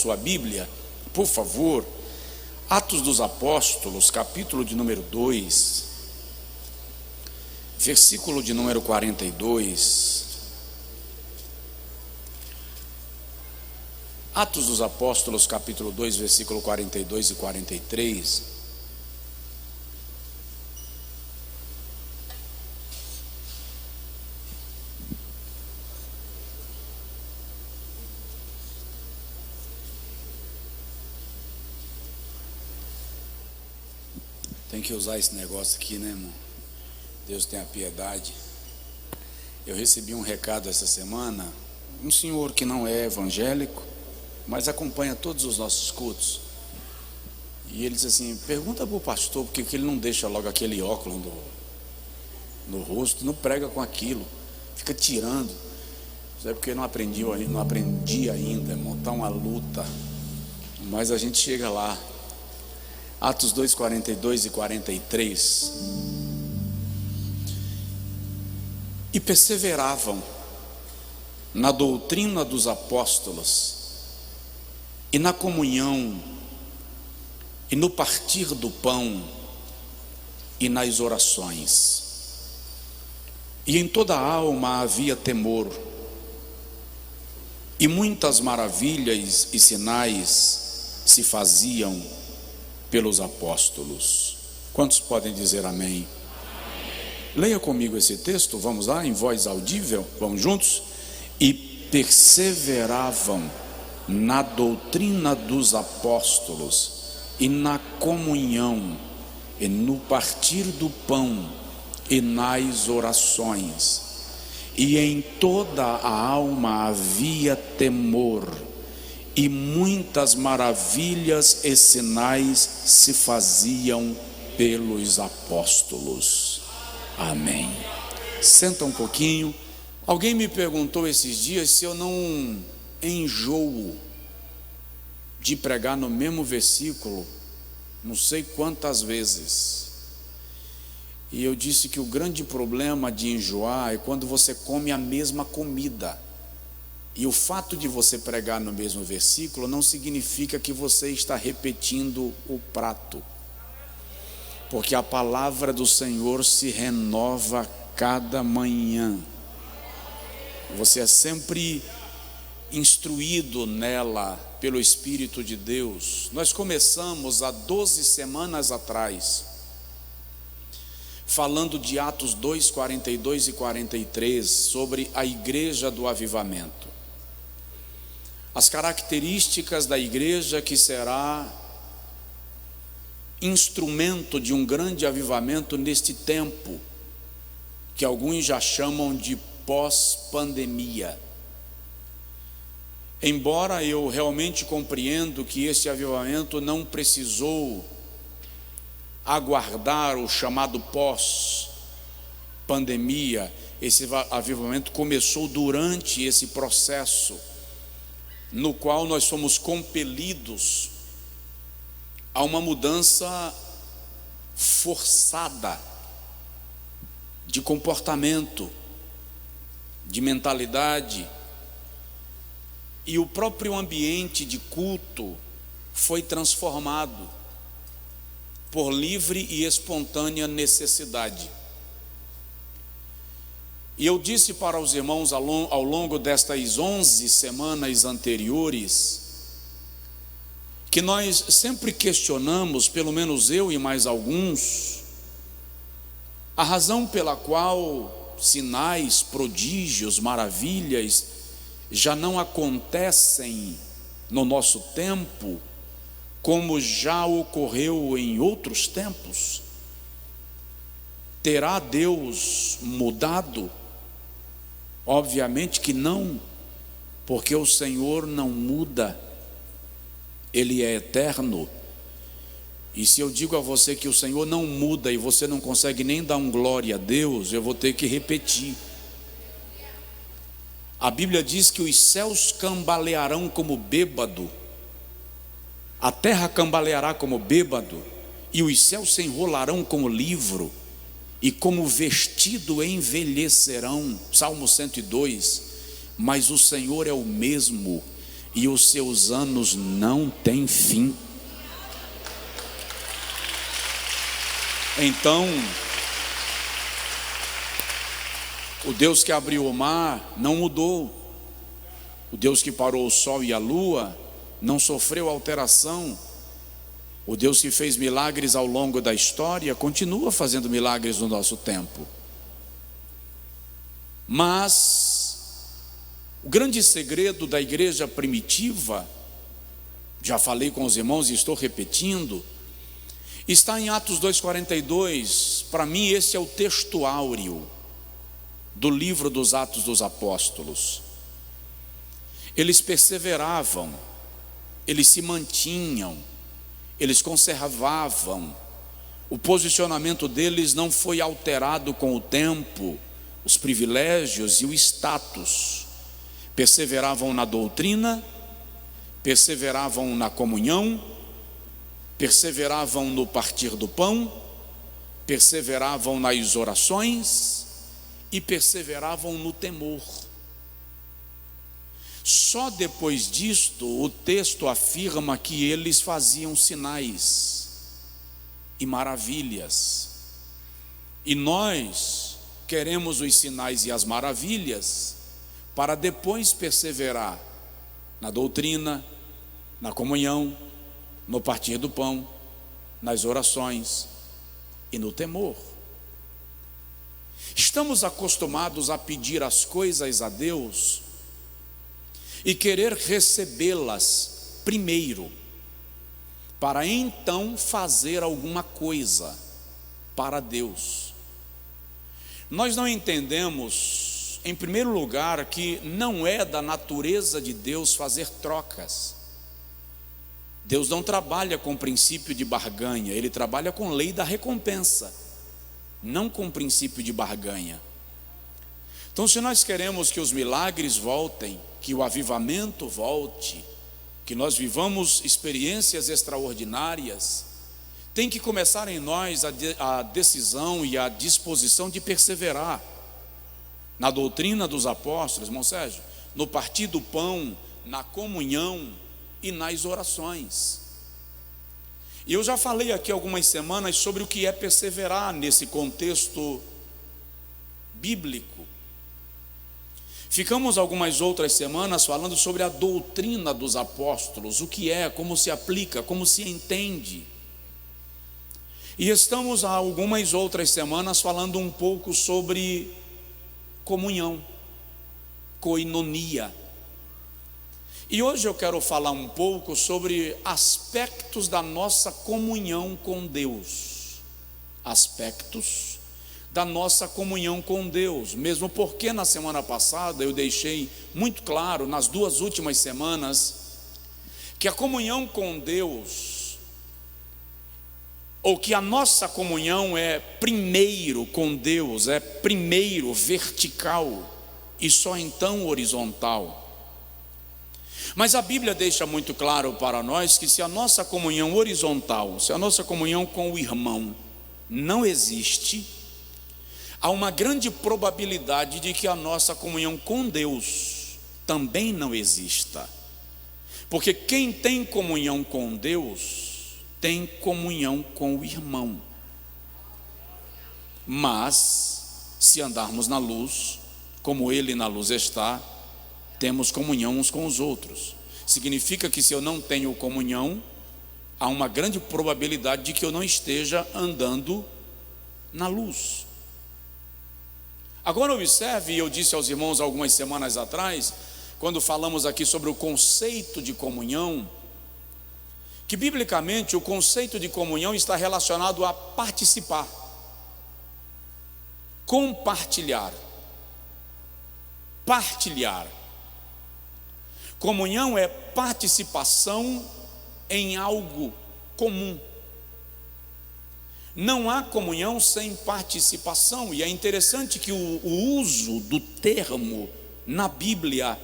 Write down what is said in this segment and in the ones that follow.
sua Bíblia, por favor, Atos dos Apóstolos, capítulo de número 2, versículo de número 42. Atos dos Apóstolos, capítulo 2, versículo 42 e 43. Tem que usar esse negócio aqui, né, irmão? Deus tenha piedade. Eu recebi um recado essa semana, um senhor que não é evangélico, mas acompanha todos os nossos cultos. E ele disse assim: pergunta para o pastor porque que ele não deixa logo aquele óculos no rosto, não prega com aquilo, fica tirando. Isso é porque não aprendi ainda, irmão, está uma luta, mas a gente chega lá. Atos 2, 42 e 43. E perseveravam na doutrina dos apóstolos, e na comunhão, e no partir do pão, e nas orações. E em toda a alma havia temor, e muitas maravilhas e sinais se faziam pelos apóstolos. Quantos podem dizer amém? Leia comigo esse texto, vamos lá, em voz audível, vamos juntos. E perseveravam na doutrina dos apóstolos, e na comunhão, e no partir do pão, e nas orações. E em toda a alma havia temor, e muitas maravilhas e sinais se faziam pelos apóstolos. Amém. Senta um pouquinho. Alguém me perguntou esses dias se eu não enjoo de pregar no mesmo versículo não sei quantas vezes. E eu disse que o grande problema de enjoar é quando você come a mesma comida. E o fato de você pregar no mesmo versículo não significa que você está repetindo o prato, porque a palavra do Senhor se renova cada manhã. Você é sempre instruído nela pelo Espírito de Deus. Nós começamos há 12 semanas atrás falando de Atos 2, 42 e 43 sobre a igreja do avivamento. As características da igreja que será instrumento de um grande avivamento neste tempo, que alguns já chamam de pós-pandemia. Embora eu realmente compreendo que esse avivamento não precisou aguardar o chamado pós-pandemia, esse avivamento começou durante esse processo, no qual nós fomos compelidos a uma mudança forçada de comportamento, de mentalidade, e o próprio ambiente de culto foi transformado por livre e espontânea necessidade. E eu disse para os irmãos ao longo destas 11 semanas anteriores, que nós sempre questionamos, pelo menos eu e mais alguns, a razão pela qual sinais, prodígios, maravilhas já não acontecem no nosso tempo, como já ocorreu em outros tempos. Terá Deus mudado? Obviamente que não, porque o Senhor não muda, Ele é eterno. E se eu digo a você que o Senhor não muda e você não consegue nem dar um glória a Deus, eu vou ter que repetir. A Bíblia diz que os céus cambalearão como bêbado, a terra cambaleará como bêbado, e os céus se enrolarão como livro, e como vestido envelhecerão. Salmo 102. Mas o Senhor é o mesmo, e os seus anos não têm fim. Então, o Deus que abriu o mar não mudou. O Deus que parou o sol e a lua não sofreu alteração. O Deus que fez milagres ao longo da história continua fazendo milagres no nosso tempo. Mas o grande segredo da igreja primitiva, já falei com os irmãos e estou repetindo, está em Atos 2,42. Para mim esse é o texto áureo do livro dos Atos dos Apóstolos. Eles perseveravam, eles se mantinham, eles conservavam, o posicionamento deles não foi alterado com o tempo, os privilégios e o status. Perseveravam na doutrina, perseveravam na comunhão, perseveravam no partir do pão, perseveravam nas orações e perseveravam no temor. Só depois disto o texto afirma que eles faziam sinais e maravilhas. E nós queremos os sinais e as maravilhas para depois perseverar na doutrina, na comunhão, no partir do pão, nas orações e no temor. Estamos acostumados a pedir as coisas a Deus e querer recebê-las primeiro, para então fazer alguma coisa para Deus. Nós não entendemos, em primeiro lugar, que não é da natureza de Deus fazer trocas. Deus não trabalha com princípio de barganha, Ele trabalha com lei da recompensa, não com princípio de barganha. Então, se nós queremos que os milagres voltem, que o avivamento volte, que nós vivamos experiências extraordinárias, tem que começar em nós a decisão e a disposição de perseverar na doutrina dos apóstolos, irmão Sérgio, no partir do pão, na comunhão e nas orações. E eu já falei aqui algumas semanas sobre o que é perseverar nesse contexto bíblico. Ficamos algumas outras semanas falando sobre a doutrina dos apóstolos, o que é, como se aplica, como se entende. E estamos há algumas outras semanas falando um pouco sobre comunhão, koinonia. E hoje eu quero falar um pouco sobre aspectos da nossa comunhão com Deus. Aspectos da nossa comunhão com Deus, mesmo porque na semana passada eu deixei muito claro, nas duas últimas semanas, que a comunhão com Deus, ou que a nossa comunhão é primeiro com Deus, é primeiro vertical e só então horizontal. Mas a Bíblia deixa muito claro para nós que se a nossa comunhão horizontal, se a nossa comunhão com o irmão não existe, há uma grande probabilidade de que a nossa comunhão com Deus também não exista. Porque quem tem comunhão com Deus, tem comunhão com o irmão. Mas, se andarmos na luz, como Ele na luz está, temos comunhão uns com os outros. Significa que se eu não tenho comunhão, há uma grande probabilidade de que eu não esteja andando na luz. Agora observe, eu disse aos irmãos algumas semanas atrás, quando falamos aqui sobre o conceito de comunhão, que biblicamente o conceito de comunhão está relacionado a participar, compartilhar, partilhar. Comunhão é participação em algo comum. Não há comunhão sem participação, e é interessante que o uso do termo na Bíblia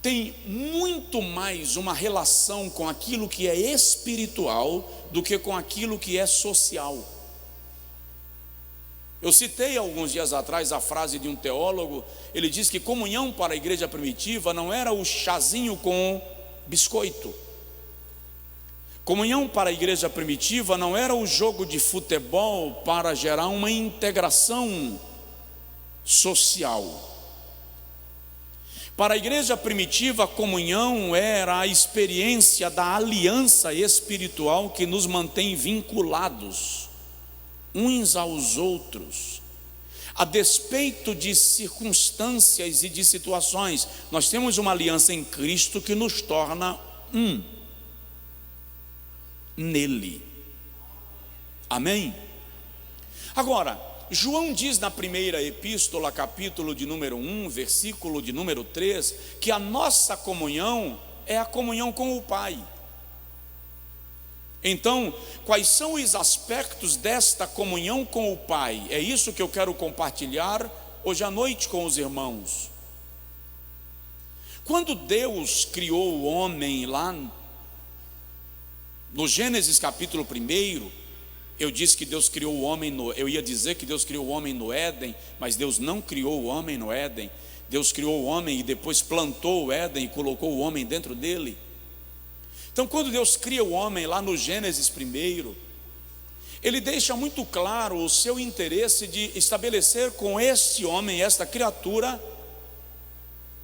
tem muito mais uma relação com aquilo que é espiritual do que com aquilo que é social. Eu citei alguns dias atrás a frase de um teólogo. Ele diz que comunhão para a igreja primitiva não era o chazinho com biscoito. Comunhão para a igreja primitiva não era o jogo de futebol para gerar uma integração social. Para a igreja primitiva, a comunhão era a experiência da aliança espiritual que nos mantém vinculados uns aos outros, a despeito de circunstâncias e de situações. Nós temos uma aliança em Cristo que nos torna um nele. Amém? Agora, João diz na primeira epístola, capítulo de número 1, versículo de número 3, que a nossa comunhão é a comunhão com o Pai. Então, quais são os aspectos desta comunhão com o Pai? É isso que eu quero compartilhar hoje à noite com os irmãos. Quando Deus criou o homem lá no Gênesis capítulo 1, eu disse que Deus criou o homem eu ia dizer que Deus criou o homem no Éden, mas Deus não criou o homem no Éden. Deus criou o homem e depois plantou o Éden e colocou o homem dentro dele. Então, quando Deus cria o homem lá no Gênesis 1, Ele deixa muito claro o seu interesse de estabelecer com este homem, esta criatura,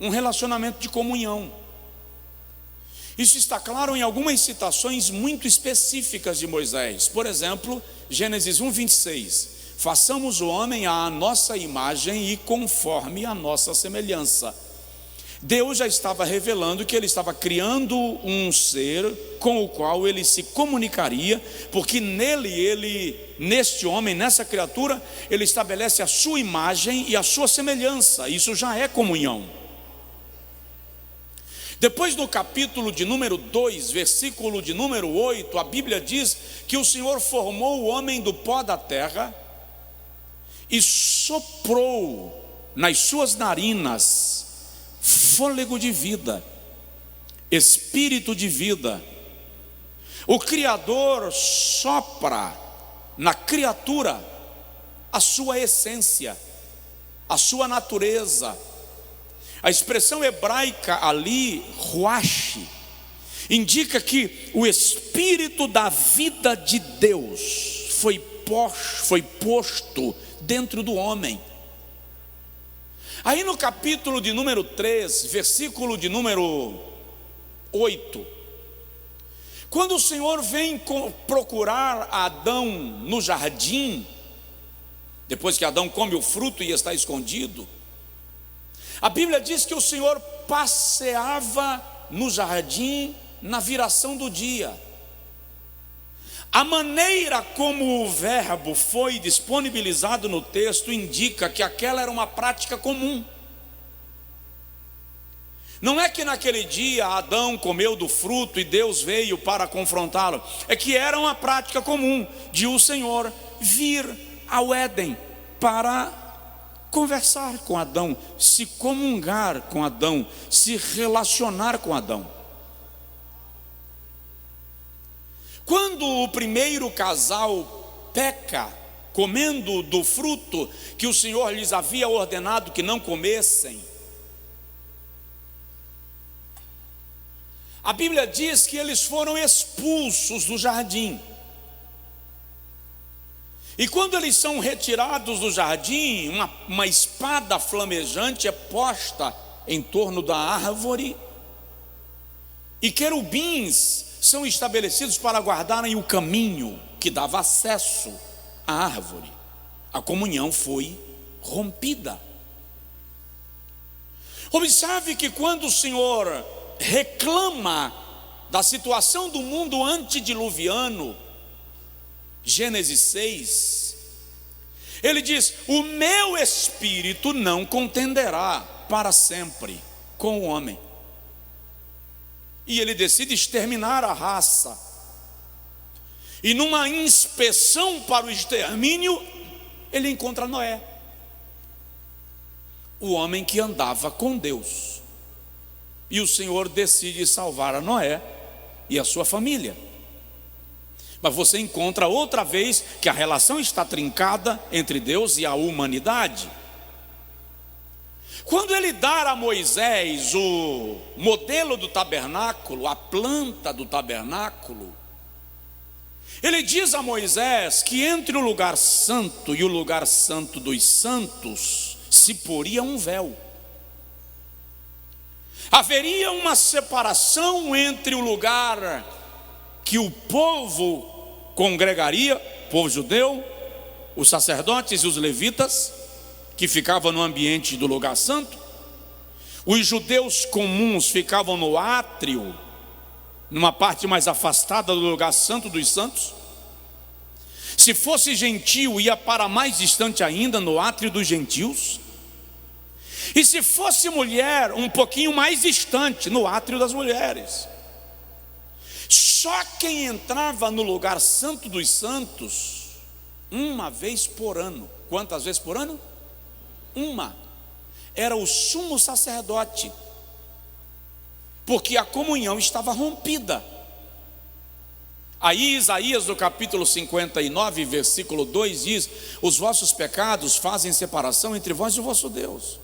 um relacionamento de comunhão. Isso está claro em algumas citações muito específicas de Moisés. Por exemplo, Gênesis 1:26. Façamos o homem à nossa imagem e conforme a nossa semelhança. Deus já estava revelando que Ele estava criando um ser com o qual Ele se comunicaria, porque neste homem, nessa criatura, Ele estabelece a sua imagem e a sua semelhança. Isso já é comunhão. Depois no capítulo de número 2, versículo de número 8, a Bíblia diz que o Senhor formou o homem do pó da terra e soprou nas suas narinas fôlego de vida, espírito de vida. O Criador sopra na criatura a sua essência, a sua natureza. A expressão hebraica ali, ruach, indica que o espírito da vida de Deus foi posto dentro do homem. Aí no capítulo de número 3, versículo de número 8, quando o Senhor vem procurar Adão no jardim, depois que Adão come o fruto e está escondido, a Bíblia diz que o Senhor passeava no jardim na viração do dia. A maneira como o verbo foi disponibilizado no texto indica que aquela era uma prática comum. Não é que naquele dia Adão comeu do fruto e Deus veio para confrontá-lo. É que era uma prática comum de o Senhor vir ao Éden para conversar com Adão, se comungar com Adão, se relacionar com Adão. Quando o primeiro casal peca, comendo do fruto que o Senhor lhes havia ordenado que não comessem, a Bíblia diz que eles foram expulsos do jardim. E quando eles são retirados do jardim, uma espada flamejante é posta em torno da árvore, e querubins são estabelecidos para guardarem o caminho que dava acesso à árvore. A comunhão foi rompida. Observe que quando o Senhor reclama da situação do mundo antediluviano, Gênesis 6, Ele diz: o meu espírito não contenderá para sempre com o homem. E Ele decide exterminar a raça. E numa inspeção para o extermínio, Ele encontra Noé, o homem que andava com Deus. E o Senhor decide salvar a Noé e a sua família. Mas você encontra outra vez que a relação está trincada entre Deus e a humanidade. Quando ele dá a Moisés o modelo do tabernáculo, a planta do tabernáculo, ele diz a Moisés que entre o lugar santo e o lugar santo dos santos se poria um véu. Haveria uma separação entre o lugar que o povo congregaria, o povo judeu, os sacerdotes e os levitas, que ficavam no ambiente do lugar santo. Os judeus comuns ficavam no átrio, numa parte mais afastada do lugar santo dos santos. Se fosse gentio, ia para mais distante ainda, no átrio dos gentios. E se fosse mulher, um pouquinho mais distante, no átrio das mulheres. Só quem entrava no lugar santo dos santos uma vez por ano. Quantas vezes por ano? Uma. Era o sumo sacerdote, porque a comunhão estava rompida. Aí Isaías no capítulo 59, versículo 2 diz: os vossos pecados fazem separação entre vós e o vosso Deus.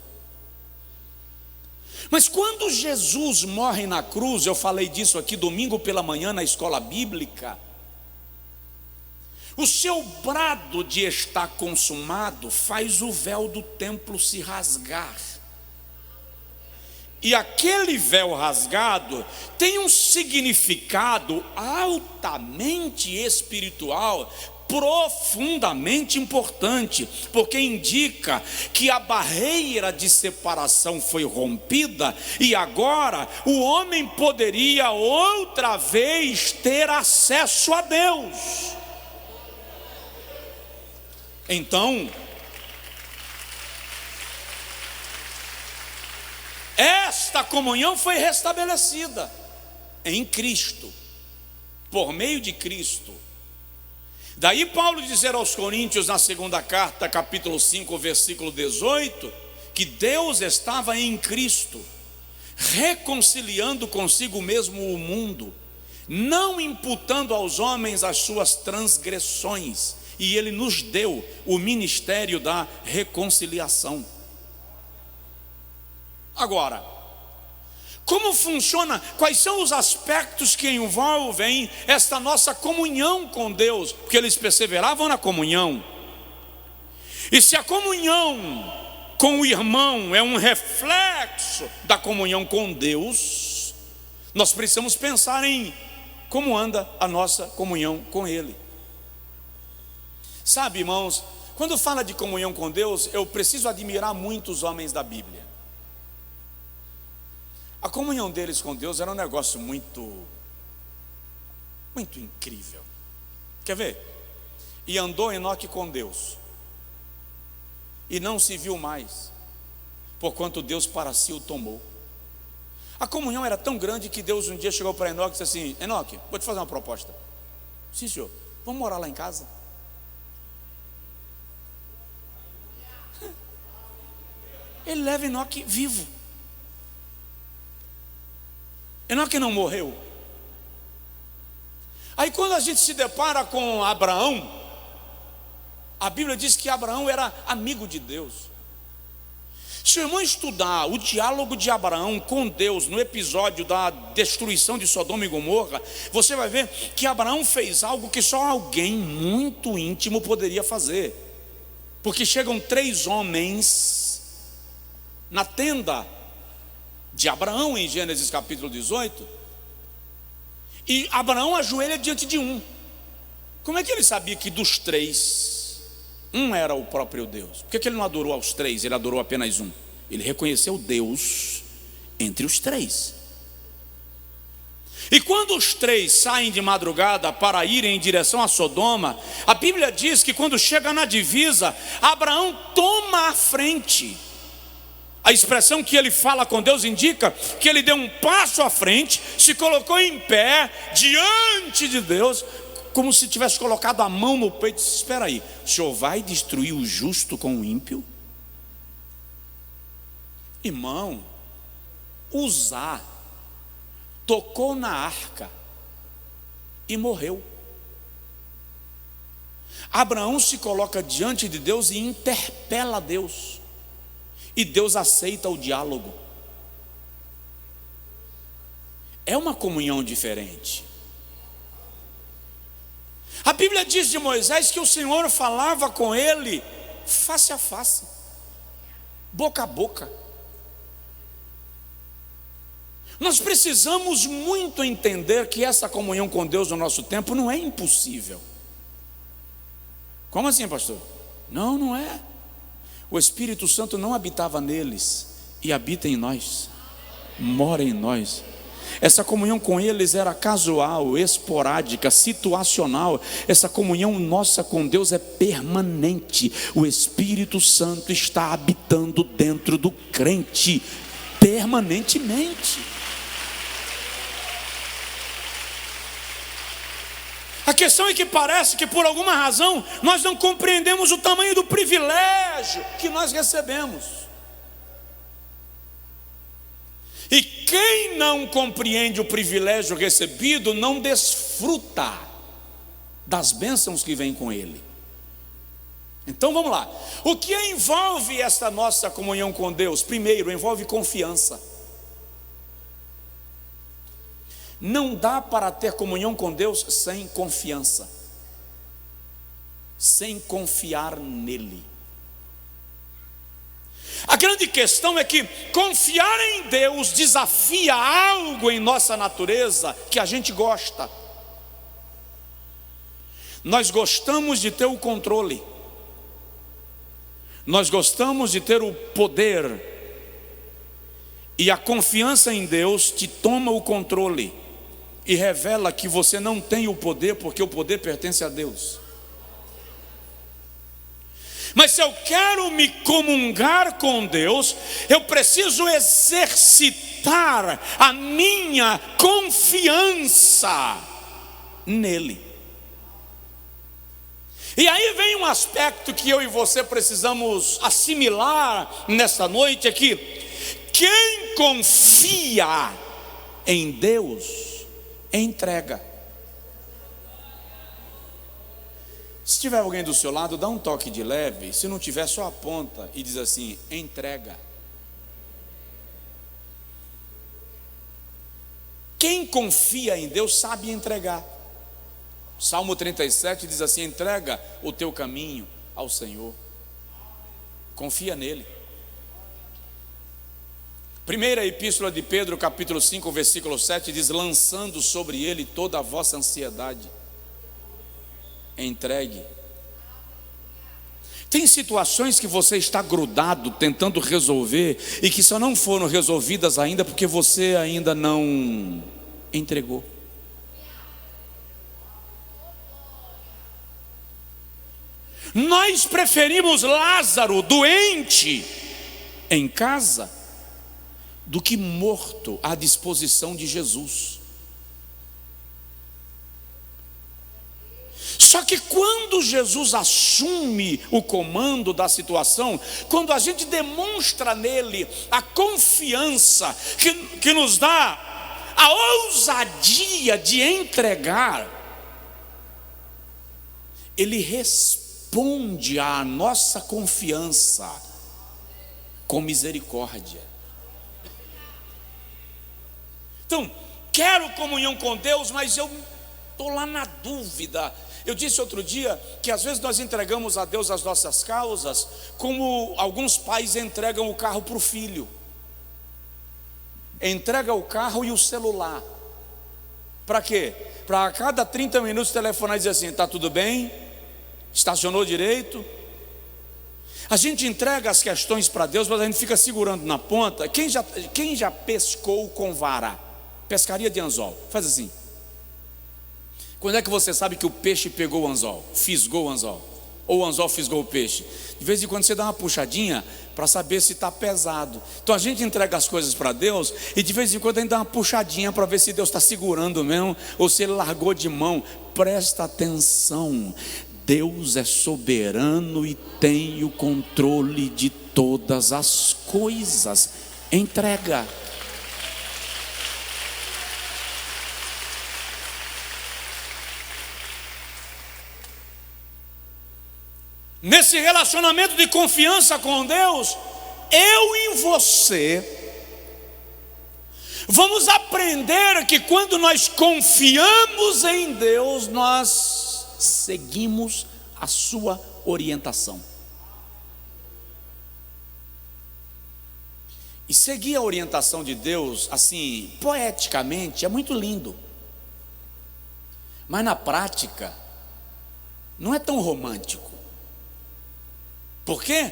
Mas quando Jesus morre na cruz, eu falei disso aqui domingo pela manhã na escola bíblica, o seu brado de estar consumado faz o véu do templo se rasgar. E aquele véu rasgado tem um significado altamente espiritual, profundamente importante, porque indica que a barreira de separação foi rompida e agora o homem poderia outra vez ter acesso a Deus. Então, esta comunhão foi restabelecida em Cristo, por meio de Cristo. Daí Paulo dizer aos Coríntios na segunda carta, capítulo 5, versículo 18, que Deus estava em Cristo, reconciliando consigo mesmo o mundo, não imputando aos homens as suas transgressões, e ele nos deu o ministério da reconciliação. Agora, como funciona? Quais são os aspectos que envolvem esta nossa comunhão com Deus? Porque eles perseveravam na comunhão. E se a comunhão com o irmão é um reflexo da comunhão com Deus, nós precisamos pensar em como anda a nossa comunhão com Ele. Sabe, irmãos, quando fala de comunhão com Deus, eu preciso admirar muito os homens da Bíblia. A comunhão deles com Deus era um negócio muito incrível. Quer ver? E andou Enoque com Deus, e não se viu mais, porquanto Deus para si o tomou. A comunhão era tão grande que Deus um dia chegou para Enoque e disse assim: Enoque, vou te fazer uma proposta. Sim, senhor, vamos morar lá em casa? Ele leva Enoque vivo. Enoque não morreu. Aí quando a gente se depara com Abraão, a Bíblia diz que Abraão era amigo de Deus. Se o irmão estudar o diálogo de Abraão com Deus no episódio da destruição de Sodoma e Gomorra, você vai ver que Abraão fez algo que só alguém muito íntimo poderia fazer. Porque chegam 3 homens na tenda de Abraão em Gênesis capítulo 18, e Abraão ajoelha diante de um. Como é que ele sabia que dos 3 um era o próprio Deus? Por que ele não adorou aos 3, ele adorou apenas um? Ele reconheceu Deus entre os 3. E quando os 3 saem de madrugada para irem em direção a Sodoma, a Bíblia diz que quando chega na divisa, Abraão toma a frente. A expressão que ele fala com Deus indica que ele deu um passo à frente, se colocou em pé diante de Deus, como se tivesse colocado a mão no peito e disse: espera aí, o senhor vai destruir o justo com o ímpio? Irmão, Uzá tocou na arca e morreu. Abraão se coloca diante de Deus e interpela Deus, e Deus aceita o diálogo. É uma comunhão diferente. A Bíblia diz de Moisés que o Senhor falava com ele face a face, boca a boca. Nós precisamos muito entender que essa comunhão com Deus no nosso tempo não é impossível. Como assim, pastor? Não, não é. O Espírito Santo não habitava neles e habita em nós, mora em nós. Essa comunhão com eles era casual, esporádica, situacional. Essa comunhão nossa com Deus é permanente. O Espírito Santo está habitando dentro do crente permanentemente. A questão é que parece que por alguma razão nós não compreendemos o tamanho do privilégio que nós recebemos. E quem não compreende o privilégio recebido não desfruta das bênçãos que vêm com ele. Então vamos lá. O que envolve esta nossa comunhão com Deus? Primeiro, envolve confiança. Não dá para ter comunhão com Deus sem confiança, sem confiar nele. A grande questão é que confiar em Deus desafia algo em nossa natureza que a gente gosta. Nós gostamos de ter o controle, nós gostamos de ter o poder, e a confiança em Deus te toma o controle e revela que você não tem o poder, porque o poder pertence a Deus. Mas se eu quero me comungar com Deus, eu preciso exercitar a minha confiança nele. E aí vem um aspecto que eu e você precisamos assimilar nesta noite, é que quem confia em Deus entrega. Se tiver alguém do seu lado, dá um toque de leve. Se não tiver, só aponta e diz assim: entrega. Quem confia em Deus sabe entregar. Salmo 37 diz assim: entrega o teu caminho ao Senhor, confia nele. Primeira epístola de Pedro, capítulo 5, versículo 7 diz: lançando sobre ele toda a vossa ansiedade, entregue. Tem situações que você está grudado tentando resolver e que só não foram resolvidas ainda porque você ainda não entregou. Nós preferimos Lázaro doente em casa do que morto à disposição de Jesus. Só que quando Jesus assume o comando da situação, quando a gente demonstra nele a confiança que nos dá a ousadia de entregar, ele responde à nossa confiança com misericórdia. Então, quero comunhão com Deus, mas eu estou lá na dúvida. Eu disse outro dia que às vezes nós entregamos a Deus as nossas causas como alguns pais entregam o carro para o filho. Entrega o carro e o celular. Para quê? Para a cada 30 minutos telefonar e dizer assim: está tudo bem? Estacionou direito? A gente entrega as questões para Deus, mas a gente fica segurando na ponta. Quem já pescou com vara? Pescaria de anzol. Faz assim. Quando é que você sabe que o peixe pegou o anzol? Fisgou o anzol? Ou o anzol fisgou o peixe? De vez em quando você dá uma puxadinha para saber se está pesado. Então a gente entrega as coisas para Deus e de vez em quando a gente dá uma puxadinha para ver se Deus está segurando mesmo ou se Ele largou de mão. Presta atenção, Deus é soberano e tem o controle de todas as coisas. Entrega. nesse relacionamento de confiança com Deus, eu e você vamos aprender que quando nós confiamos em Deus, nós seguimos a sua orientação. E seguir a orientação de Deus, assim, poeticamente, é muito lindo. Mas na prática, não é tão romântico. Por quê?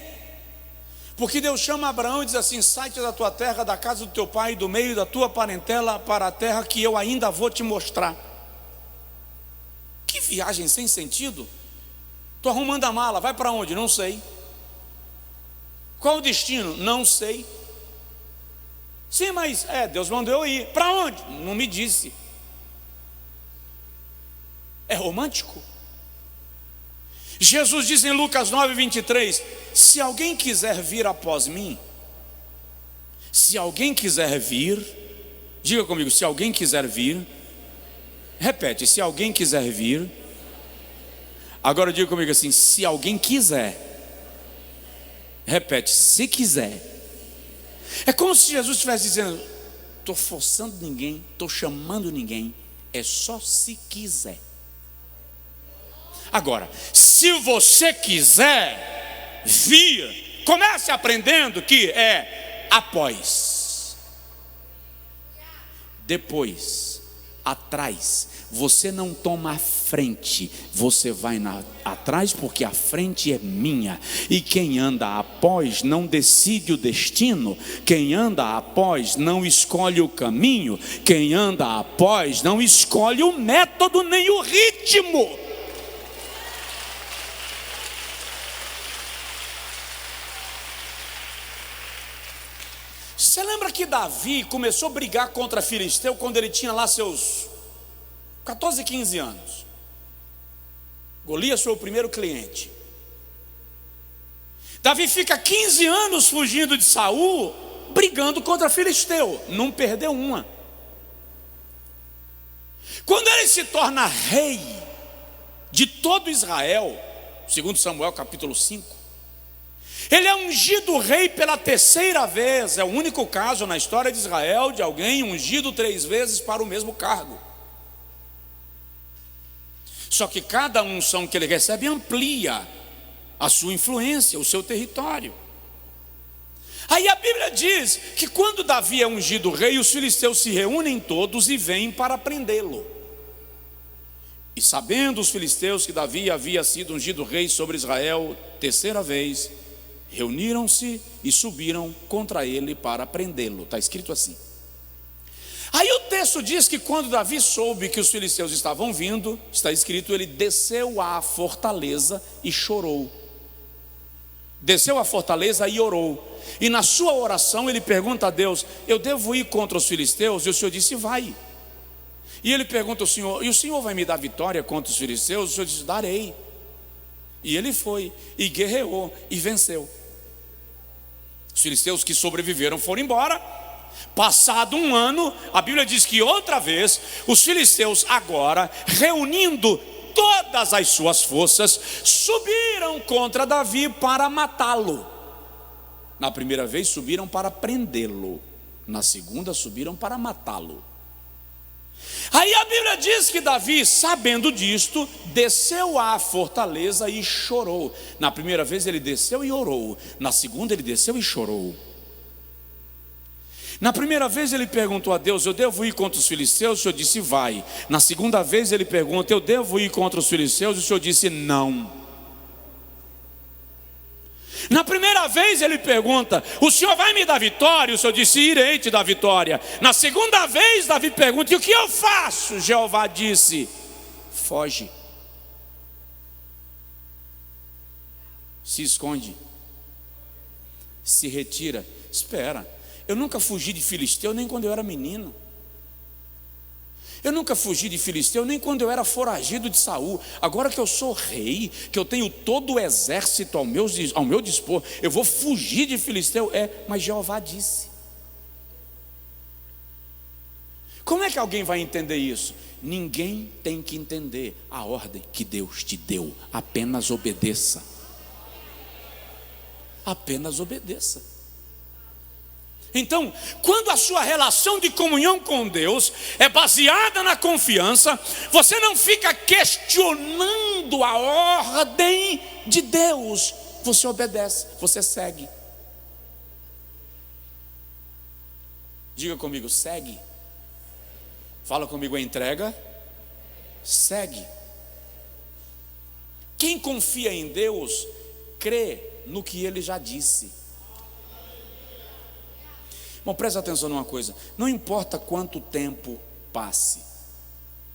Porque Deus chama Abraão e diz assim: sai-te da tua terra, da casa do teu pai, do meio da tua parentela, para a terra que eu ainda vou te mostrar. Que viagem sem sentido. Estou arrumando a mala, vai para onde? Não sei. Qual o destino? Não sei. Sim, mas Deus mandou eu ir. Para onde? Não me disse. É romântico? Jesus diz em Lucas 9:23: se alguém quiser vir após mim, se alguém quiser vir, diga comigo, se alguém quiser vir, repete, se alguém quiser vir, agora diga comigo assim, se alguém quiser, repete, se quiser. É como se Jesus estivesse dizendo: estou forçando ninguém, estou chamando ninguém, é só se quiser. Agora, se você quiser vir, comece aprendendo que é após, depois, atrás. Você não toma a frente, você vai atrás, porque a frente é minha. E quem anda após não decide o destino. Quem anda após não escolhe o caminho. Quem anda após não escolhe o método nem o ritmo. Você lembra que Davi começou a brigar contra Filisteu quando ele tinha lá seus 14, 15 anos? Golias foi o primeiro cliente. Davi fica 15 anos fugindo de Saul, brigando contra Filisteu, não perdeu uma. Quando ele se torna rei de todo Israel, segundo Samuel capítulo 5, ele é ungido rei pela terceira vez. É o único caso na história de Israel de alguém ungido 3 vezes para o mesmo cargo. Só que cada unção que ele recebe amplia a sua influência, o seu território. Aí a Bíblia diz que quando Davi é ungido rei, os filisteus se reúnem todos e vêm para prendê-lo. E sabendo os filisteus que Davi havia sido ungido rei sobre Israel terceira vez, reuniram-se e subiram contra ele para prendê-lo. Está escrito assim. Aí o texto diz que quando Davi soube que os filisteus estavam vindo, está escrito, ele desceu à fortaleza e chorou. Desceu à fortaleza e orou. E na sua oração ele pergunta a Deus: eu devo ir contra os filisteus? E o Senhor disse: vai. E ele pergunta ao Senhor: e o Senhor vai me dar vitória contra os filisteus? O Senhor disse: darei. E ele foi e guerreou e venceu. Os filisteus que sobreviveram foram embora. Passado um ano, a Bíblia diz que outra vez os filisteus, agora reunindo todas as suas forças, subiram contra Davi para matá-lo. Na primeira vez subiram para prendê-lo, na segunda subiram para matá-lo. Aí a Bíblia diz que Davi, sabendo disto, desceu à fortaleza e chorou. Na primeira vez ele desceu e orou. Na segunda ele desceu e chorou. Na primeira vez ele perguntou a Deus: eu devo ir contra os filisteus? O Senhor disse: vai. Na segunda vez ele pergunta: eu devo ir contra os filisteus? O Senhor disse: não. Na primeira vez ele pergunta: o Senhor vai me dar vitória? O Senhor disse: irei te dar vitória. Na segunda vez Davi pergunta: e o que eu faço? Jeová disse: foge, se esconde, se retira. Espera, eu nunca fugi de filisteu nem quando eu era menino. Eu nunca fugi de filisteu nem quando eu era foragido de Saul. Agora que eu sou rei, que eu tenho todo o exército ao meu dispor, eu vou fugir de filisteu? Mas Jeová disse. Como é que alguém vai entender isso? Ninguém tem que entender a ordem que Deus te deu, apenas obedeça. apenas obedeça. Então, quando a sua relação de comunhão com Deus é baseada na confiança, você não fica questionando a ordem de Deus, você obedece, você segue. Diga comigo, segue. Fala comigo, entrega, segue. Quem confia em Deus, crê no que Ele já disse. Bom, presta atenção numa coisa, não importa quanto tempo passe,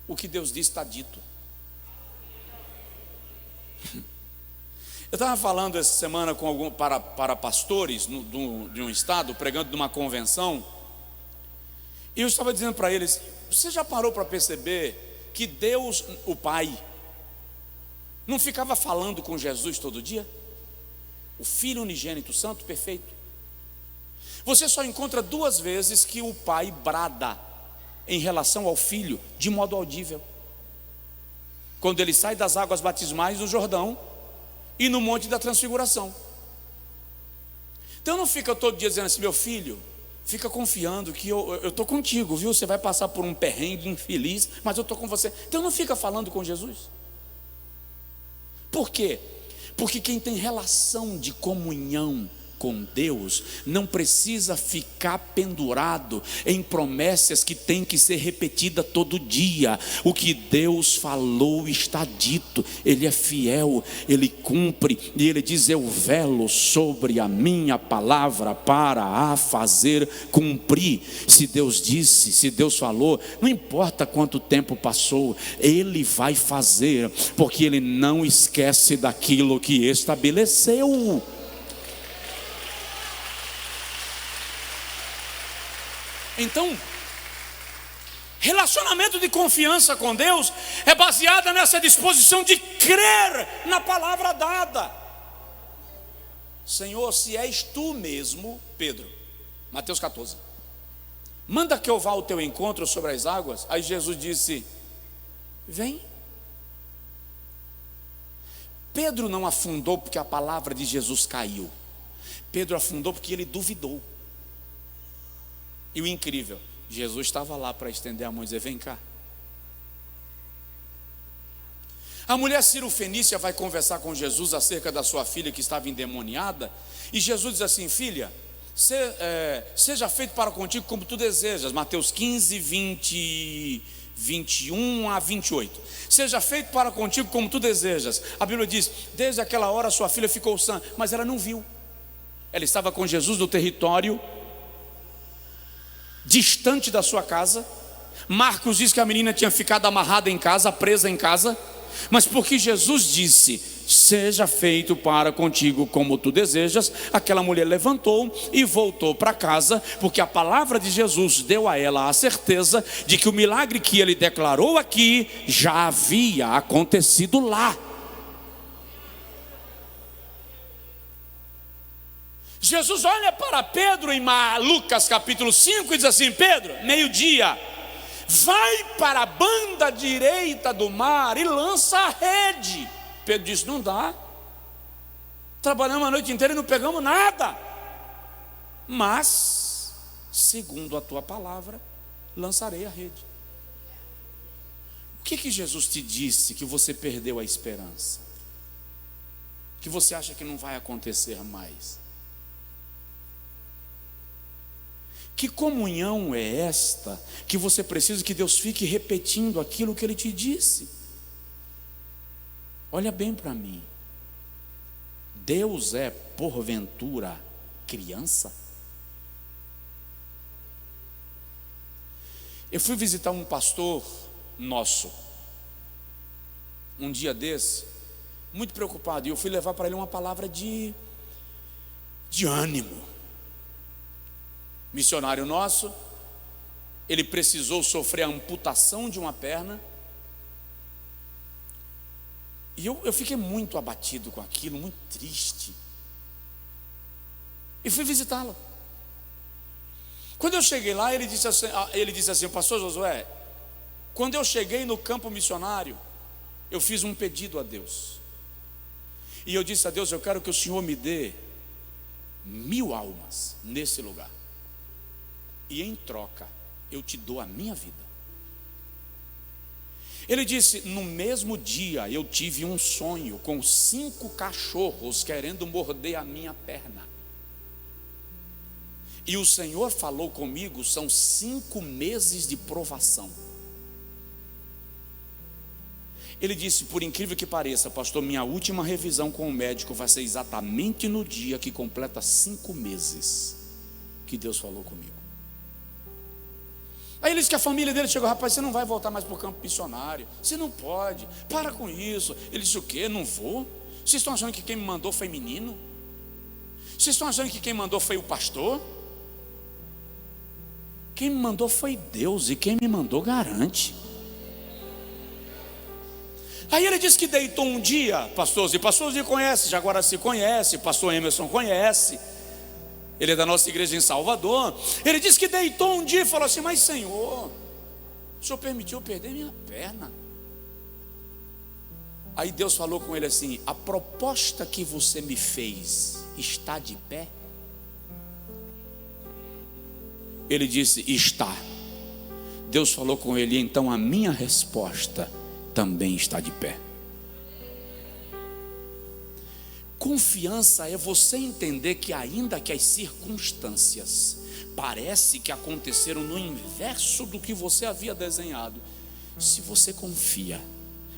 o que Deus disse está dito. Eu estava falando essa semana com para pastores de um estado, pregando numa convenção, e eu estava dizendo para eles: você já parou para perceber que Deus, o Pai, não ficava falando com Jesus todo dia? O Filho unigênito, santo, perfeito. Você só encontra 2 vezes que o Pai brada em relação ao Filho de modo audível: quando ele sai das águas batismais do Jordão e no Monte da Transfiguração. Então não fica todo dia dizendo assim: meu filho, fica confiando que eu estou contigo, viu? Você vai passar por um perrengue infeliz, mas eu estou com você. Então não fica falando com Jesus. Por quê? Porque quem tem relação de comunhão com Deus não precisa ficar pendurado em promessas que tem que ser repetida todo dia. O que Deus falou está dito, Ele é fiel, Ele cumpre, e Ele diz: eu velo sobre a minha palavra para a fazer cumprir. Se Deus disse, se Deus falou, não importa quanto tempo passou, Ele vai fazer, porque Ele não esquece daquilo que estabeleceu. Então, relacionamento de confiança com Deus é baseado nessa disposição de crer na palavra dada. Senhor, se és tu mesmo, Pedro, Mateus 14, manda que eu vá ao teu encontro sobre as águas. Aí Jesus disse: vem. Pedro não afundou porque a palavra de Jesus caiu. Pedro afundou porque ele duvidou. E o incrível, Jesus estava lá para estender a mão e dizer: vem cá. A mulher Cirofenícia vai conversar com Jesus acerca da sua filha que estava endemoniada, e Jesus diz assim: filha, seja feito para contigo como tu desejas. Mateus 15, 21 a 28. Seja feito para contigo como tu desejas. A Bíblia diz: desde aquela hora sua filha ficou sã, mas ela não viu. Ela estava com Jesus no território distante da sua casa. Marcos diz que a menina tinha ficado amarrada em casa, presa em casa, mas porque Jesus disse: seja feito para contigo como tu desejas, aquela mulher levantou e voltou para casa, porque a palavra de Jesus deu a ela a certeza de que o milagre que ele declarou aqui já havia acontecido lá. Jesus olha para Pedro em Lucas capítulo 5 e diz assim: Pedro, meio-dia, vai para a banda direita do mar e lança a rede. Pedro disse: não dá, trabalhamos a noite inteira e não pegamos nada, mas segundo a tua palavra lançarei a rede. O que Jesus te disse que você perdeu a esperança, que você acha que não vai acontecer mais? Que comunhão é esta que você precisa que Deus fique repetindo aquilo que Ele te disse? Olha bem para mim. Deus é porventura criança? Eu fui visitar um pastor nosso um dia desse, muito preocupado, e eu fui levar para ele uma palavra de ânimo. Missionário nosso, ele precisou sofrer a amputação de uma perna, e eu fiquei muito abatido com aquilo, muito triste, e fui visitá-lo. Quando eu cheguei lá, ele disse assim: pastor Josué, quando eu cheguei no campo missionário, eu fiz um pedido a Deus, e eu disse a Deus: eu quero que o Senhor me dê 1000 almas nesse lugar, e em troca eu te dou a minha vida. Ele disse: no mesmo dia eu tive um sonho com 5 cachorros querendo morder a minha perna. E o Senhor falou comigo: são 5 meses de provação. Ele disse: por incrível que pareça, pastor, minha última revisão com o médico vai ser exatamente no dia que completa 5 meses que Deus falou comigo. Aí ele disse que a família dele chegou: rapaz, você não vai voltar mais para o campo missionário, você não pode, para com isso. Ele disse: o quê? Não vou? Vocês estão achando que quem me mandou foi menino? Vocês estão achando que quem mandou foi o pastor? Quem me mandou foi Deus, e quem me mandou garante. Aí ele disse que deitou um dia, pastores conhecem, agora se conhece, pastor Emerson conhece, ele é da nossa igreja em Salvador. Ele disse que deitou um dia e falou assim: mas Senhor, o Senhor permitiu eu perder minha perna. Aí Deus falou com ele assim: a proposta que você me fez está de pé? Ele disse: está. Deus falou com ele: então a minha resposta também está de pé. Confiança é você entender que, ainda que as circunstâncias parece que aconteceram no inverso do que você havia desenhado, se você confia,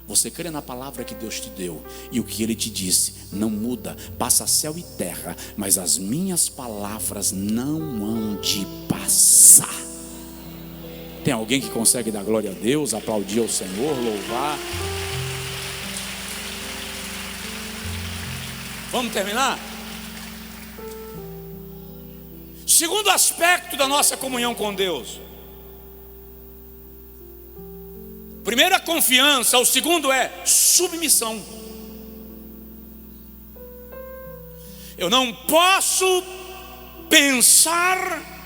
você crê na palavra que Deus te deu, e o que Ele te disse não muda, passa céu e terra, mas as minhas palavras não hão de passar. Tem alguém que consegue dar glória a Deus, aplaudir ao Senhor, louvar? Vamos terminar? Segundo aspecto da nossa comunhão com Deus. Primeiro é confiança, o segundo é submissão. Eu não posso pensar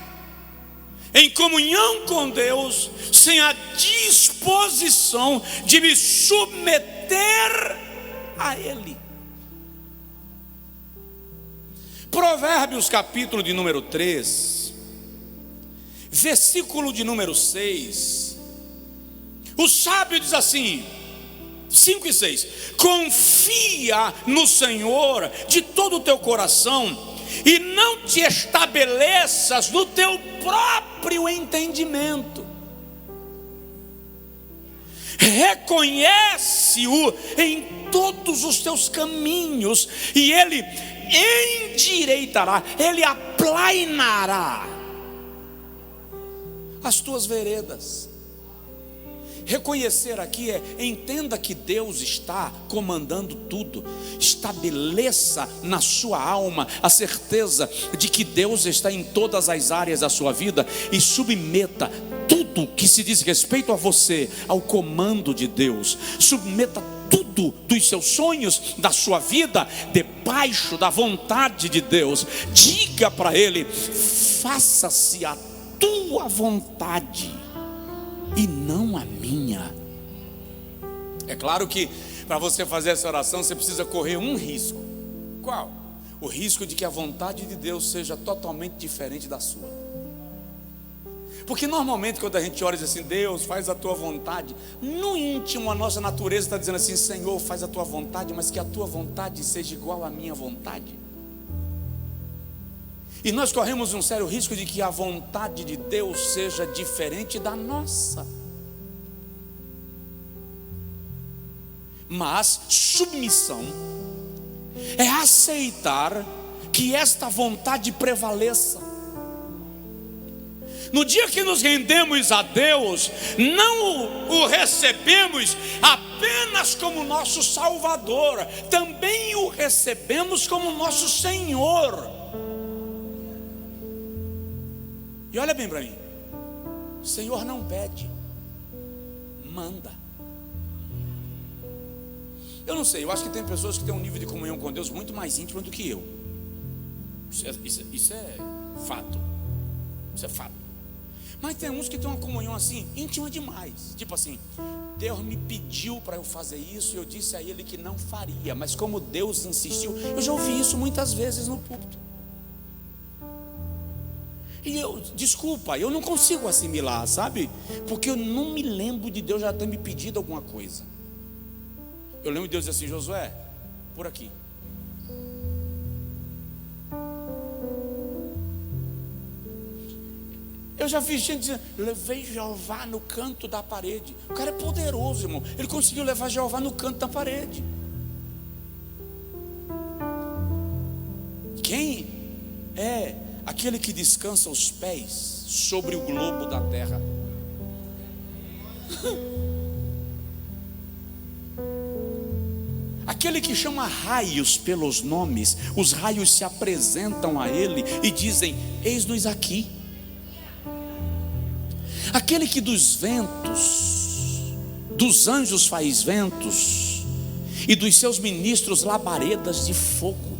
em comunhão com Deus sem a disposição de me submeter a Ele. Provérbios capítulo de número 3, versículo de número 6, o sábio diz assim, 5 e 6: confia no Senhor de todo o teu coração e não te estabeleças no teu próprio entendimento. Reconhece-o em todos os teus caminhos e Ele endireitará, Ele aplainará as tuas veredas. Reconhecer aqui entenda que Deus está comandando tudo. Estabeleça na sua alma a certeza de que Deus está em todas as áreas da sua vida e submeta tudo que se diz respeito a você ao comando de Deus. Submeta tudo dos seus sonhos, da sua vida, debaixo da vontade de Deus. Diga para Ele: faça-se a tua vontade e não a minha. É claro que para você fazer essa oração você precisa correr um risco. Qual? O risco de que a vontade de Deus seja totalmente diferente da sua. Porque normalmente quando a gente ora e diz assim: Deus, faz a tua vontade, no íntimo a nossa natureza está dizendo assim: Senhor, faz a tua vontade, mas que a tua vontade seja igual à minha vontade. E nós corremos um sério risco de que a vontade de Deus seja diferente da nossa. Mas submissão é aceitar que esta vontade prevaleça. No dia que nos rendemos a Deus, não o recebemos apenas como nosso Salvador, também o recebemos como nosso Senhor. E olha bem para mim, o Senhor não pede, manda. Eu não sei, eu acho que tem pessoas que têm um nível de comunhão com Deus muito mais íntimo do que eu. Isso é fato. Isso é fato. Mas tem uns que têm uma comunhão assim, íntima demais. Tipo assim: Deus me pediu para eu fazer isso e eu disse a Ele que não faria, mas como Deus insistiu. Eu já ouvi isso muitas vezes no púlpito. E desculpa, eu não consigo assimilar, sabe? Porque eu não me lembro de Deus já ter me pedido alguma coisa. Eu lembro de Deus dizer assim: Josué, por aqui. Eu já vi gente dizendo: levei Jeová no canto da parede. O cara é poderoso, irmão. Ele conseguiu levar Jeová no canto da parede. Quem é aquele que descansa os pés sobre o globo da terra? Aquele que chama raios pelos nomes. Os raios se apresentam a ele e dizem: eis-nos aqui. Aquele que dos ventos, dos anjos faz ventos, e dos seus ministros labaredas de fogo.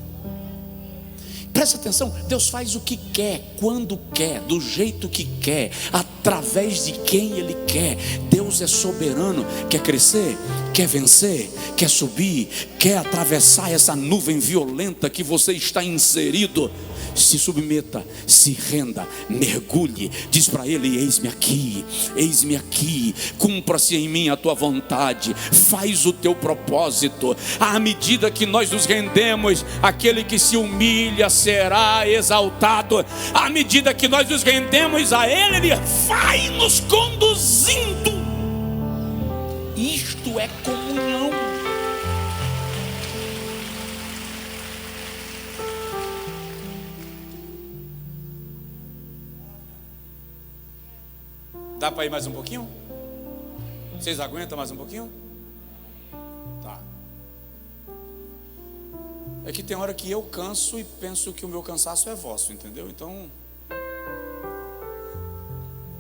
Presta atenção, Deus faz o que quer, quando quer, do jeito que quer, através de quem Ele quer. Deus é soberano. Quer crescer? Quer vencer? Quer subir? Quer atravessar essa nuvem violenta que você está inserido? Se submeta, se renda, mergulhe. Diz para Ele: eis-me aqui, cumpra-se em mim a tua vontade, faz o teu propósito. À medida que nós nos rendemos, aquele que se humilha será exaltado. À medida que nós nos rendemos a Ele, Ele vai nos conduzindo. Isto é comunhão. Dá para ir mais um pouquinho? Vocês aguentam mais um pouquinho? Tá. É que tem hora que eu canso e penso que o meu cansaço é vosso, entendeu? Então,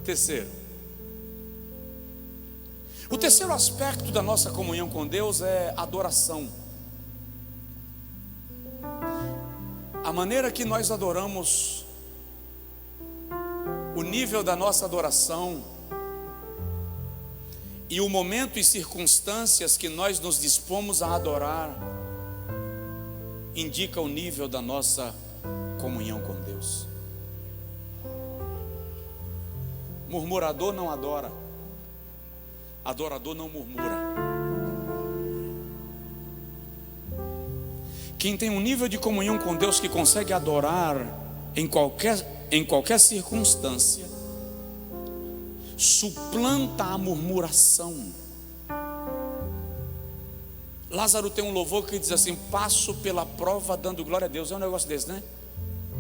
terceiro. O terceiro aspecto da nossa comunhão com Deus é adoração. A maneira que nós adoramos, o nível da nossa adoração e o momento e circunstâncias que nós nos dispomos a adorar indica o nível da nossa comunhão com Deus. Murmurador não adora, adorador não murmura. Quem tem um nível de comunhão com Deus que consegue adorar em qualquer circunstância, suplanta a murmuração. Lázaro tem um louvor que diz assim: passo pela prova dando glória a Deus. É um negócio desse, né?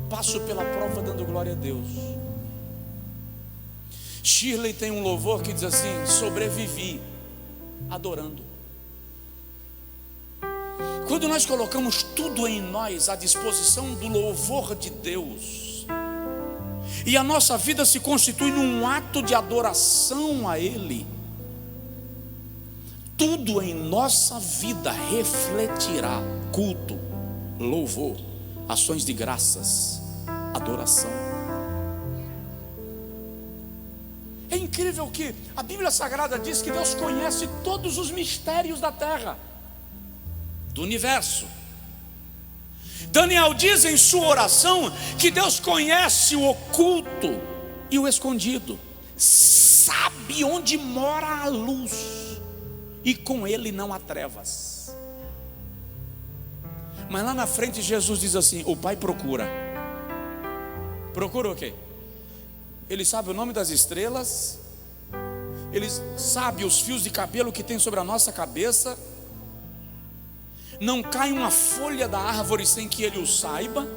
Passo pela prova dando glória a Deus. Shirley tem um louvor que diz assim: sobrevivi adorando. Quando nós colocamos tudo em nós à disposição do louvor de Deus, e a nossa vida se constitui num ato de adoração a Ele, tudo em nossa vida refletirá culto, louvor, ações de graças, adoração. É incrível que a Bíblia Sagrada diz que Deus conhece todos os mistérios da terra, do universo. Daniel diz em sua oração que Deus conhece o oculto e o escondido, sabe onde mora a luz, e com Ele não há trevas. Mas lá na frente Jesus diz assim: o Pai procura o quê? Ele sabe o nome das estrelas, Ele sabe os fios de cabelo que tem sobre a nossa cabeça. Não cai uma folha da árvore sem que Ele o saiba.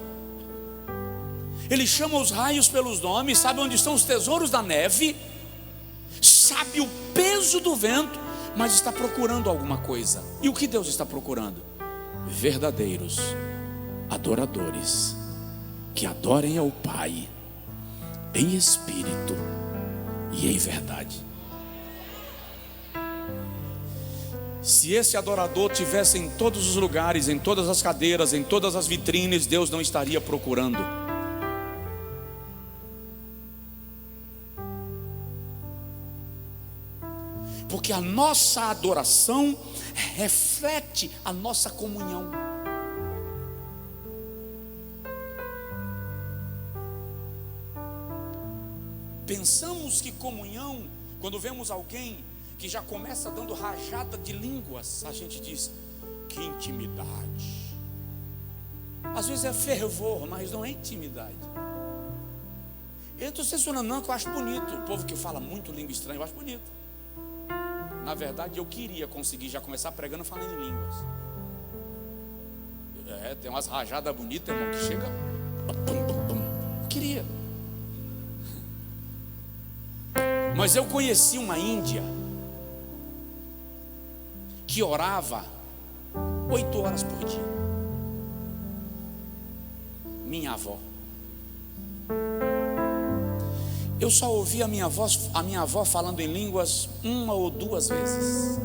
Ele chama os raios pelos nomes, sabe onde estão os tesouros da neve, sabe o peso do vento, mas está procurando alguma coisa. E o que Deus está procurando? Verdadeiros adoradores, que adorem ao Pai em espírito e em verdade. Se esse adorador tivesse em todos os lugares, em todas as cadeiras, em todas as vitrines, Deus não estaria procurando. Porque a nossa adoração reflete a nossa comunhão. Pensamos que comunhão, quando vemos alguém que já começa dando rajada de línguas, a gente diz, que intimidade. Às vezes é fervor, mas não é intimidade. Eu estou censurando não, que eu acho bonito. O povo que fala muito língua estranha, eu acho bonito. Na verdade, eu queria conseguir já começar pregando falando em línguas. Tem umas rajadas bonitas, irmão, que chega. Queria. Mas eu conheci uma índia que orava 8 horas por dia. Minha avó. Eu só ouvi a minha avó falando em línguas 1 ou 2 vezes.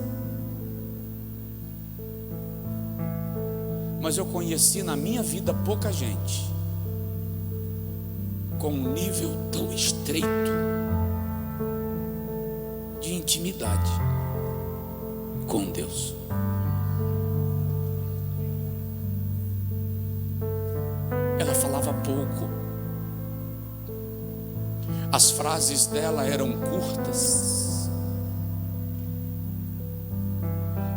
Mas eu conheci na minha vida pouca gente com um nível tão estreito de intimidade com Deus. Ela falava pouco. As frases dela eram curtas,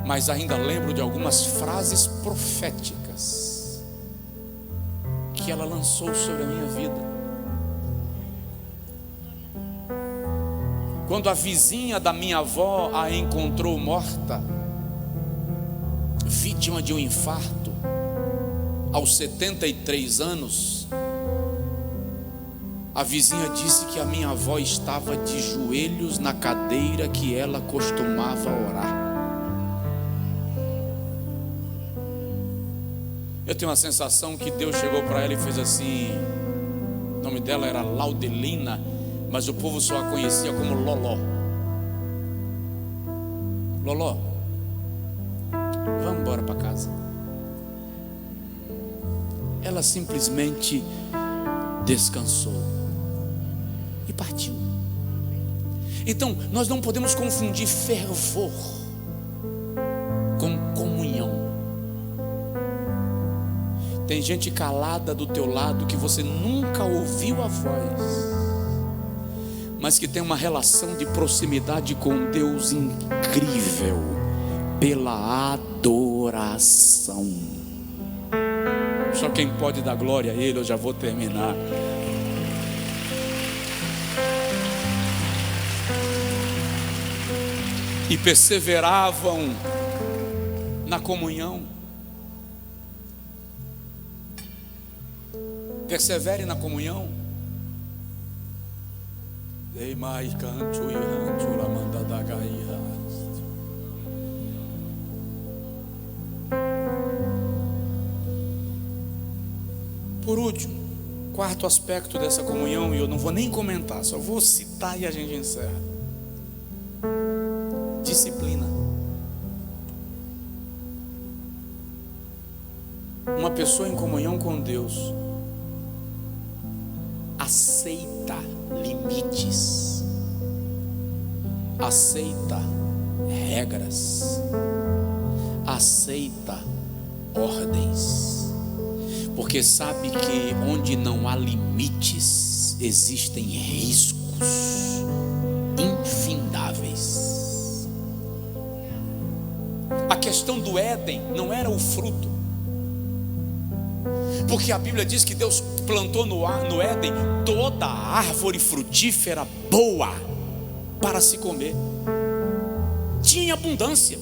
mas ainda lembro de algumas frases proféticas que ela lançou sobre a minha vida. Quando a vizinha da minha avó a encontrou morta, vítima de um infarto, aos 73 anos, a vizinha disse que a minha avó estava de joelhos na cadeira que ela costumava orar. Eu tenho uma sensação que Deus chegou para ela e fez assim. O nome dela era Laudelina, mas o povo só a conhecia como Loló. Loló, vamos embora para casa. Ela simplesmente descansou e partiu. Então, nós não podemos confundir fervor com comunhão. Tem gente calada do teu lado que você nunca ouviu a voz, mas que tem uma relação de proximidade com Deus incrível pela adoração. Só quem pode dar glória a Ele, eu já vou terminar. E perseveravam na comunhão. Persevere na comunhão. Por último, quarto aspecto dessa comunhão, e eu não vou nem comentar, só vou citar e a gente encerra. Disciplina. Uma pessoa em comunhão com Deus aceita limites, aceita regras, aceita ordens, porque sabe que onde não há limites existem riscos infindáveis. A questão do Éden não era o fruto, porque a Bíblia diz que Deus plantou no Éden toda a árvore frutífera boa para se comer. Tinha abundância.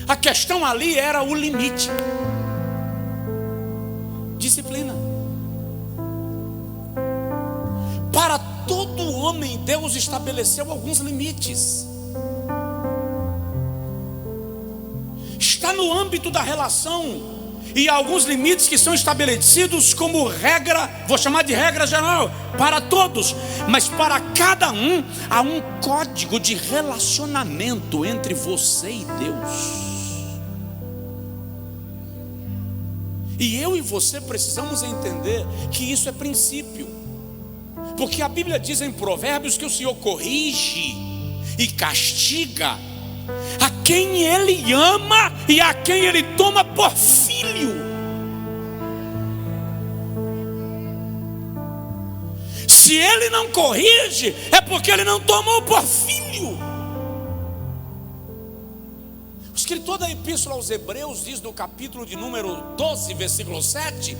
A questão ali era o limite. Disciplina. Para todo homem, Deus estabeleceu alguns limites. Está no âmbito da relação. E há alguns limites que são estabelecidos como regra, vou chamar de regra geral, para todos, mas para cada um há um código de relacionamento entre você e Deus. E eu e você precisamos entender que isso é princípio, porque a Bíblia diz em Provérbios que o Senhor corrige e castiga a quem Ele ama e a quem Ele toma por filho. Se Se ele não corrige, é porque ele não tomou por filho. O escritor da Epístola aos Hebreus diz no capítulo de número 12, versículo 7,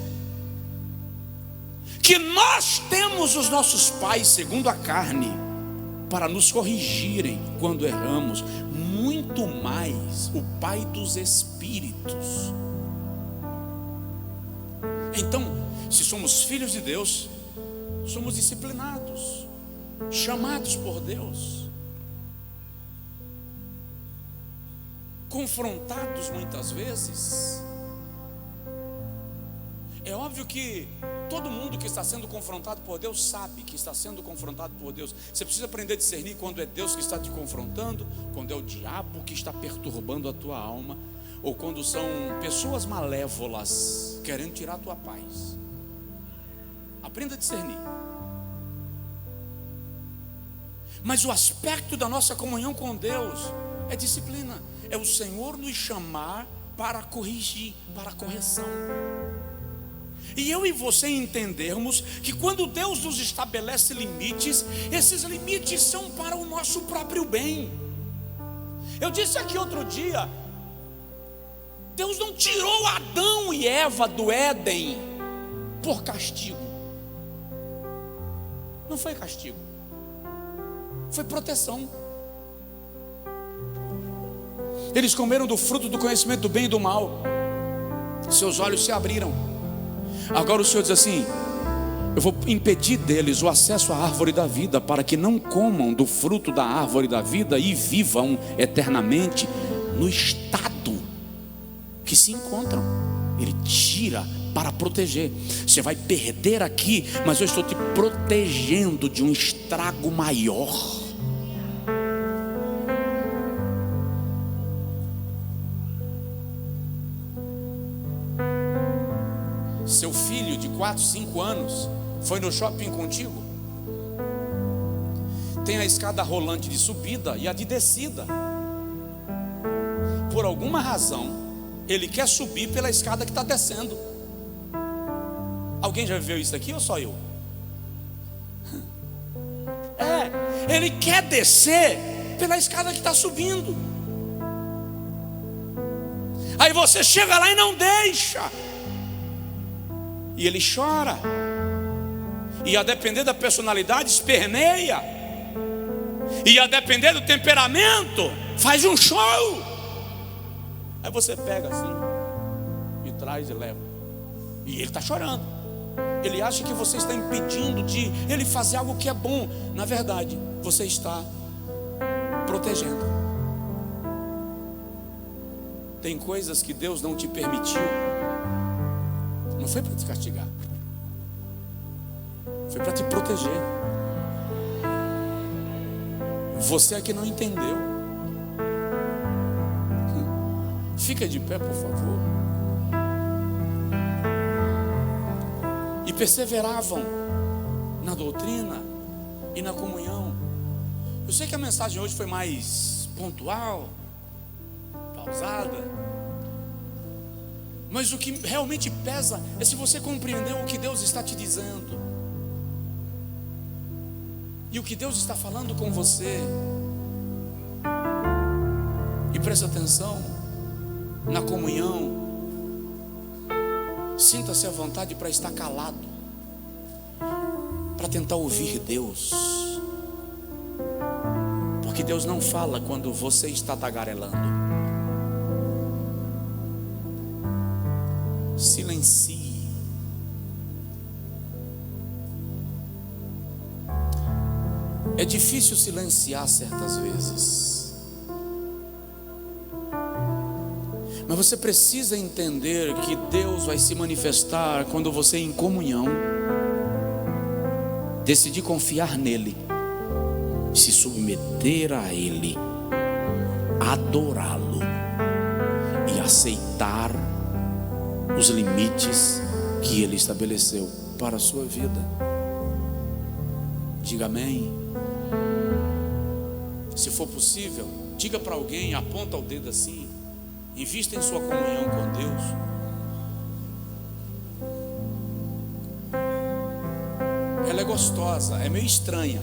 que nós temos os nossos pais segundo a carne para nos corrigirem quando erramos, muito mais o Pai dos Espíritos. Então, se somos filhos de Deus, somos disciplinados, chamados por Deus, confrontados muitas vezes. É óbvio que todo mundo que está sendo confrontado por Deus sabe que está sendo confrontado por Deus. Você precisa aprender a discernir quando é Deus que está te confrontando, quando é o diabo que está perturbando a tua alma, ou quando são pessoas malévolas querendo tirar a tua paz. Aprenda a discernir. Mas o aspecto da nossa comunhão com Deus é disciplina. É o Senhor nos chamar para corrigir, para correção. E eu e você entendermos que quando Deus nos estabelece limites, esses limites são para o nosso próprio bem. Eu disse aqui outro dia, Deus não tirou Adão e Eva do Éden por castigo. Não foi castigo, foi proteção. Eles comeram do fruto do conhecimento do bem e do mal, seus olhos se abriram. Agora o Senhor diz assim: eu vou impedir deles o acesso à árvore da vida, para que não comam do fruto da árvore da vida e vivam eternamente no estado que se encontram. Ele tira para proteger. Você vai perder aqui, mas eu estou te protegendo de um estrago maior. Seu filho de 4, 5 anos foi no shopping contigo. Tem a escada rolante de subida e a de descida. Por alguma razão, ele quer subir pela escada que está descendo. Alguém já viu isso aqui ou só eu? Ele quer descer pela escada que está subindo. Aí você chega lá e não deixa. E ele chora. E a depender da personalidade, esperneia. E a depender do temperamento, faz um show. Aí você pega assim e traz e leva. E ele está chorando. Ele acha que você está impedindo de ele fazer algo que é bom. Na verdade, você está protegendo. Tem coisas que Deus não te permitiu. Não foi para te castigar, foi para te proteger. Você é que não entendeu. Fica de pé, por favor. E perseveravam na doutrina e na comunhão. Eu sei que a mensagem hoje foi mais pontual, pausada, mas o que realmente pesa é se você compreendeu o que Deus está te dizendo e o que Deus está falando com você. E presta atenção na comunhão. Sinta-se à vontade para estar calado, para tentar ouvir Deus, porque Deus não fala quando você está tagarelando. Silencie. É difícil silenciar certas vezes, mas você precisa entender que Deus vai se manifestar quando você, em comunhão, decidir confiar nele, se submeter a ele, adorá-lo e aceitar os limites que ele estabeleceu para a sua vida. Diga amém. Se for possível, diga para alguém, aponta o dedo assim, invista em sua comunhão com Deus. É gostosa, é meio estranha,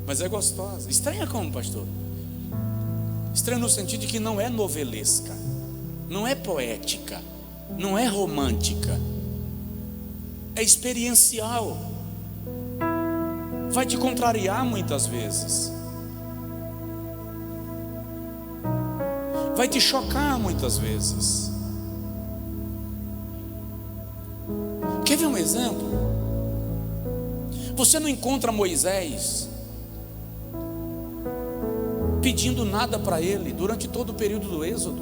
mas é gostosa. Estranha como, pastor? Estranha no sentido de que não é novelesca, não é poética, não é romântica, é experiencial. Vai te contrariar muitas vezes, vai te chocar muitas vezes. Quer ver um exemplo? Você não encontra Moisés pedindo nada para ele durante todo o período do Êxodo.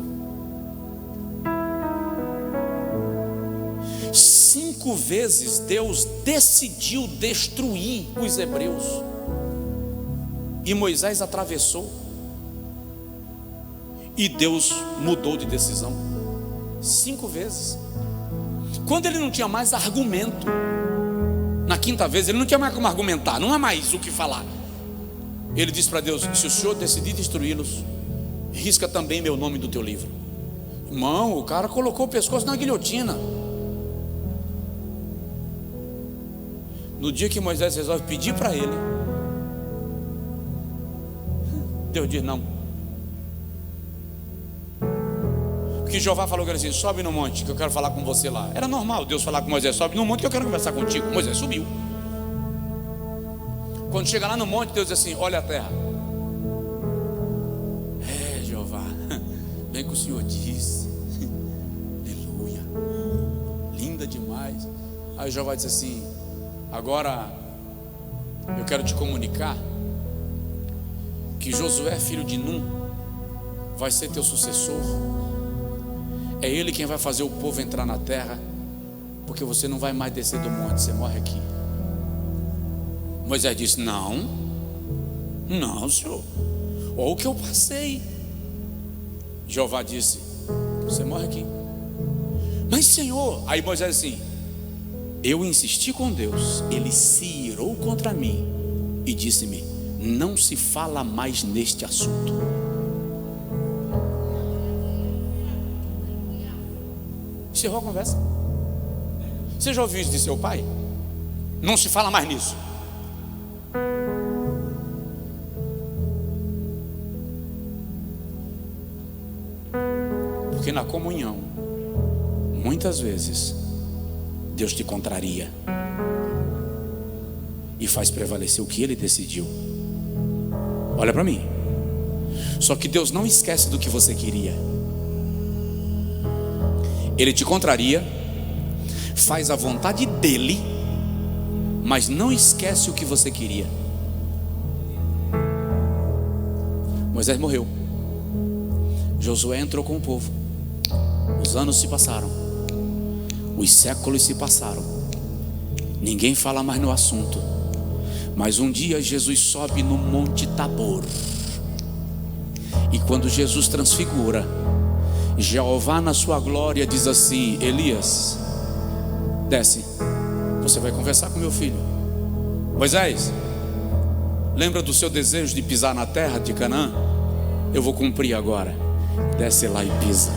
5 vezes Deus decidiu destruir os hebreus e Moisés atravessou, e Deus mudou de decisão 5 vezes. Quando ele não tinha mais argumento, na 5ª vez ele não tinha mais como argumentar, não há mais o que falar. Ele disse para Deus: se o Senhor decidir destruí-los, risca também meu nome do teu livro. Irmão, o cara colocou o pescoço na guilhotina. No dia que Moisés resolve pedir para ele, Deus diz não. Porque Jeová falou que ele assim: sobe no monte que eu quero falar com você lá. Era normal Deus falar com Moisés: sobe no monte que eu quero conversar contigo. Moisés subiu. Quando chega lá no monte, Deus diz assim: olha a terra. É, Jeová, bem que o Senhor disse. Aleluia, linda demais. Aí Jeová disse assim: agora eu quero te comunicar que Josué, filho de Num, vai ser teu sucessor. É ele quem vai fazer o povo entrar na terra, porque você não vai mais descer do monte, você morre aqui. Moisés disse: não, Senhor, olha o que eu passei. Jeová disse: você morre aqui. Mas Senhor, aí Moisés assim: eu insisti com Deus, ele se irou contra mim e disse-me: não se fala mais neste assunto. Encerrou a conversa. Você já ouviu isso de seu pai? Não se fala mais nisso. Porque na comunhão, muitas vezes, Deus te contraria e faz prevalecer o que Ele decidiu. Olha para mim. Só que Deus não esquece do que você queria. Ele te contraria, faz a vontade dEle, mas não esquece o que você queria. Moisés morreu, Josué entrou com o povo. Os anos se passaram, os séculos se passaram, ninguém fala mais no assunto. Mas um dia Jesus sobe no Monte Tabor, e quando Jesus transfigura, Jeová na sua glória diz assim: Elias, desce, você vai conversar com meu filho. Moisés, lembra do seu desejo de pisar na terra de Canaã? Eu vou cumprir agora. Desce lá e pisa.